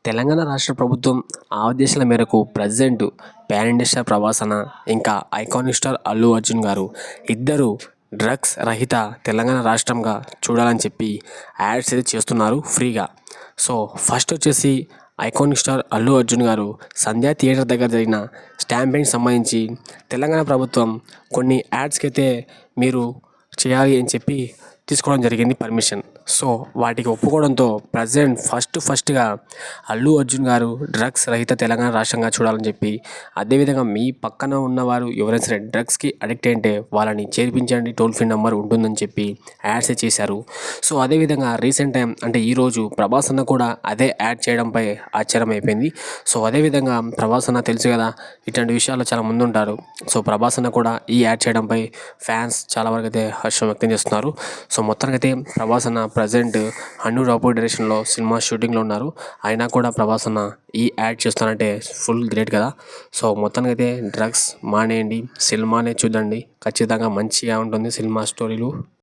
తెలంగాణ రాష్ట్ర ప్రభుత్వం ఆదేశాల మేరకు present pan India star Prabhas అన్న ఇంకా ఐకానిక్ స్టార్ అల్లు అర్జున్ గారు ఇద్దరు డ్రగ్స్ రహిత తెలంగాణ రాష్ట్రంగా చూడాలని చెప్పి యాడ్స్ అయితే చేస్తున్నారు ఫ్రీగా. సో ఫస్ట్ వచ్చేసి ఐకానిక్ స్టార్ అల్లు అర్జున్ గారు సంధ్యా థియేటర్ దగ్గర జరిగిన స్టాంపింగ్కి సంబంధించి తెలంగాణ ప్రభుత్వం కొన్ని యాడ్స్కి అయితే మీరు చేయాలి అని చెప్పి తీసుకోవడం జరిగింది పర్మిషన్. సో వాటికి ఒప్పుకోవడంతో ప్రజెంట్ ఫస్ట్గా అల్లు అర్జున్ గారు డ్రగ్స్ రహిత తెలంగాణ రాష్ట్రంగా చూడాలని చెప్పి, అదేవిధంగా మీ పక్కన ఉన్నవారు ఎవరైనా సరే డ్రగ్స్కి అడిక్ట్ అయితే వాళ్ళని చేర్పించండి, టోల్ ఫ్రీ నెంబర్ ఉంటుందని చెప్పి యాడ్స్ చేశారు. సో అదేవిధంగా రీసెంట్ టైం అంటే ఈరోజు ప్రభాస్ అన్న కూడా అదే యాడ్ చేయడంపై ఆశ్చర్యం అయిపోయింది. సో అదేవిధంగా ప్రభాస్ అన్న తెలుసు కదా, ఇట్లాంటి విషయాల్లో చాలా ముందుంటారు. సో ప్రభాస్ అన్న కూడా ఈ యాడ్ చేయడంపై ఫ్యాన్స్ చాలా వరకు అయితే హర్షం వ్యక్తం చేస్తున్నారు. సో మొత్తానికైతే ప్రభాస్ అన్న ప్రజెంట్ అన్ను రాపూర్ డైరెక్షన్లో సినిమా షూటింగ్లో ఉన్నారు. అయినా కూడా ప్రభాస్ అన్న ఈ యాడ్ చేస్తానంటే ఫుల్ గ్రేట్ కదా. సో మొత్తానికైతే డ్రగ్స్ మానేయండి, సినిమానే చూడండి, ఖచ్చితంగా మంచిగా ఉంటుంది సినిమా స్టోరీలు.